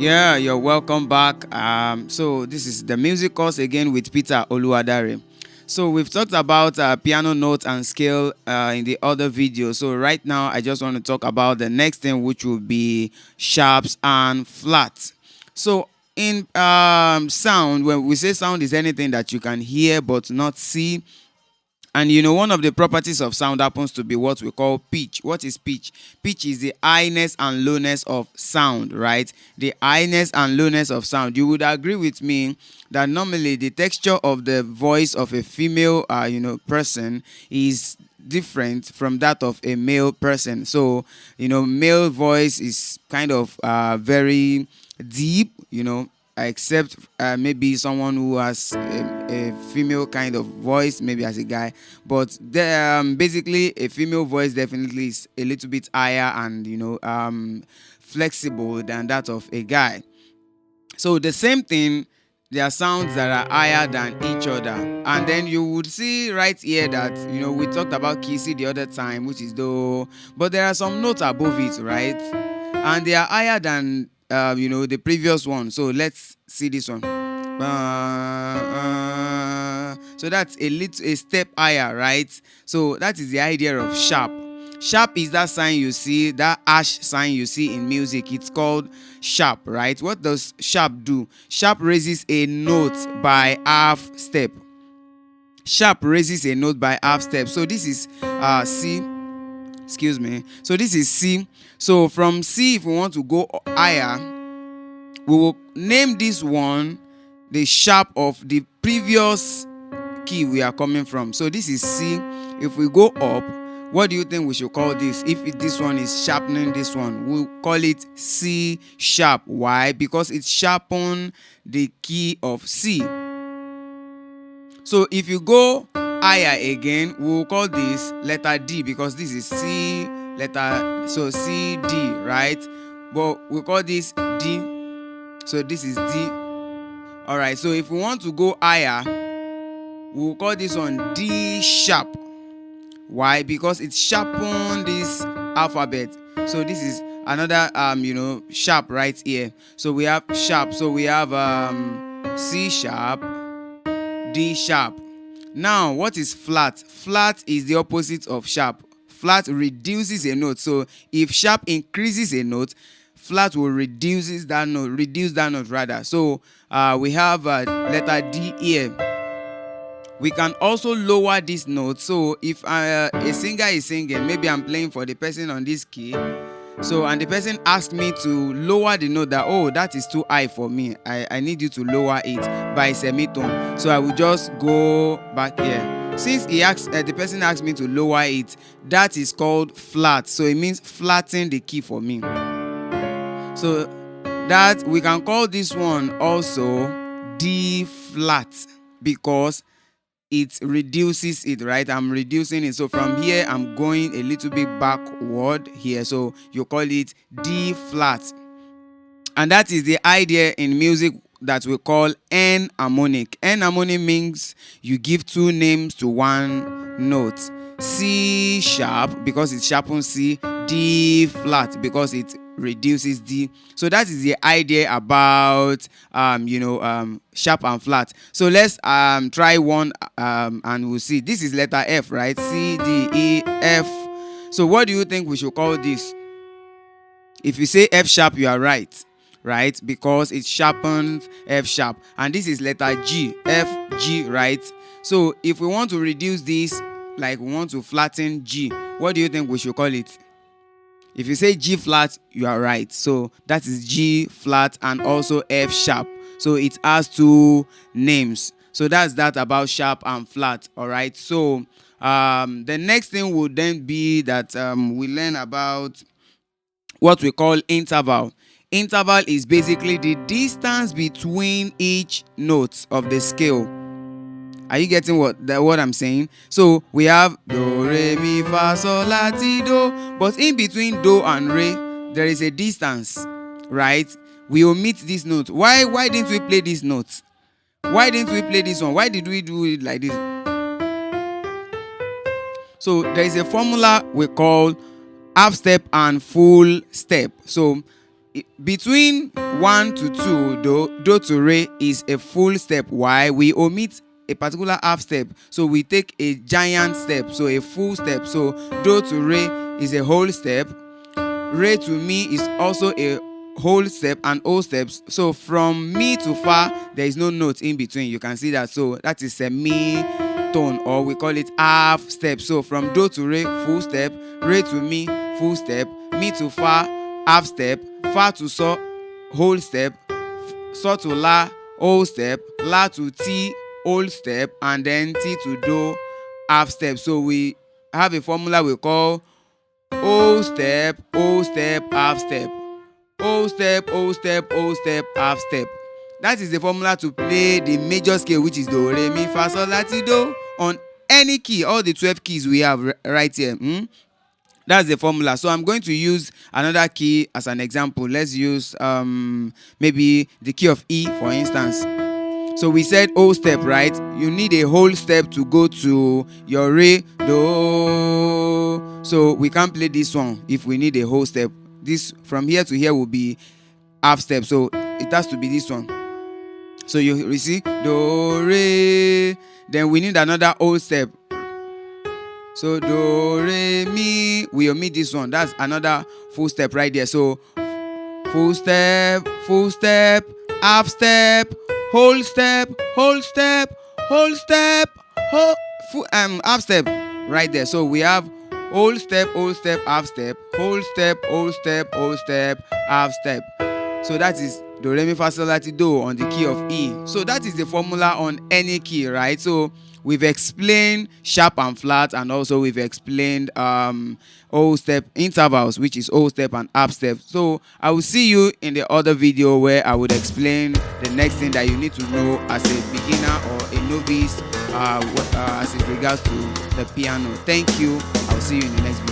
Yeah, you're welcome back. So this is the music course again with Peter Oluwadare. So we've talked about piano note and scale in the other video. So right now I just want to talk about the next thing, which will be sharps and flats. So in sound, when we say sound is anything that you can hear but not see, and one of the properties of sound happens to be what we call pitch. What is pitch? Pitch is the highness and lowness of sound, right? The highness and lowness of sound. You would agree with me that normally the texture of the voice of a female, person is different from that of a male person. So, male voice is kind of very deep, except maybe someone who has a female kind of voice, maybe as a guy. But basically, a female voice definitely is a little bit higher and flexible than that of a guy. So the same thing, there are sounds that are higher than each other. And then you would see right here that, we talked about key the other time, which is do, but there are some notes above it, right? And they are higher than, the previous one. So let's see this one. So that's a step higher, right? So that is the idea of sharp. Sharp is that sign you see, that ash sign you see in music. It's called sharp, right? What does sharp do? Sharp raises a note by half step. Sharp raises a note by half step. So this is C. Excuse me. So this is C. So from C, if we want to go higher, we will name this one the sharp of the previous key we are coming from. So this is C. If we go up, what do you think we should call this? If this one is sharpening this one, we'll call it C sharp. Why? Because it sharpens the key of C. So if you go higher again, we'll call this letter D, because this is C letter, so C D, right? But we'll call this D, so this is D. All right, so if we want to go higher, we'll call this one D sharp. Why? Because it sharpens this alphabet. So this is another sharp right here. So we have sharp. So we have C sharp, D sharp. Now, what is flat? Flat is the opposite of sharp. Flat reduces a note. So if sharp increases a note, flat will reduce that note rather. So we have letter D here. We can also lower this note. So if a singer is singing, maybe I'm playing for the person on this key, so and the person asked me to lower the note, that is too high for me, I need you to lower it by semitone. So I will just go back here. Since the person asked me to lower it, that is called flat. So it means flatten the key for me. So that we can call this one also D flat, because it reduces it, right? I'm reducing it. So from here, I'm going a little bit backward here. So you call it D flat. And that is the idea in music that we call enharmonic. Enharmonic means you give two names to one note. C sharp, because it sharpens C. D flat, because it reduces D. So that is the idea about sharp and flat. So let's try one and we'll see. This is letter F, right? C, D, E, F. So what do you think we should call this? If you say F sharp, you are right, because it sharpens F sharp. And this is letter G, F, G, right? So if we want to reduce this, like we want to flatten G, what do you think we should call it? If you say G flat, you are right. So that is G flat and also F sharp. So it has two names. So that's that about sharp and flat. All right. So the next thing would then be that we learn about what we call interval. Interval is basically the distance between each note of the scale. Are you getting what I'm saying? So we have do, re, mi, fa, sol, la, ti, do. But in between do and re, there is a distance, right? We omit this note. Why didn't we play this note? Why didn't we play this one? Why did we do it like this? So there is a formula we call half step and full step. So between 1 to 2, do to re is a full step. Why? We omit a particular half step, so we take a giant step, so a full step. So do to re is a whole step. Re to mi is also a whole step and all steps. So from mi to fa, there is no note in between. You can see that. So that is semi-tone, or we call it half step. So from do to re, full step. Re to mi, full step. Mi to fa, half step. Fa to so, whole step. So to la, whole step. La to ti, whole step. And then ti to do, half step. So we have a formula we call whole step, half step. Whole step, half step. That is the formula to play the major scale, which is do, re, mi, fa, sol, la, ti, do, on any key, all the 12 keys we have right here. That's the formula. So I'm going to use another key as an example. Let's use maybe the key of E, for instance. So we said whole step, right? You need a whole step to go to your re, do. So we can't play this one if we need a whole step. This from here to here will be half step. So it has to be this one. So you see, do, re. Then we need another whole step. So do, re, mi. We omit this one. That's another full step right there. So full step, half step, whole step, half step right there. So we have whole step, half step, whole step, half step. So that is do, re, mi, fa, sol, la, ti, do on the key of E. So that is the formula on any key, right? So we've explained sharp and flat, and also we've explained whole step intervals, which is whole step and half step. So I will see you in the other video where I would explain the next thing that you need to know as a beginner or a novice as it regards to the piano. Thank you. I'll see you in the next video.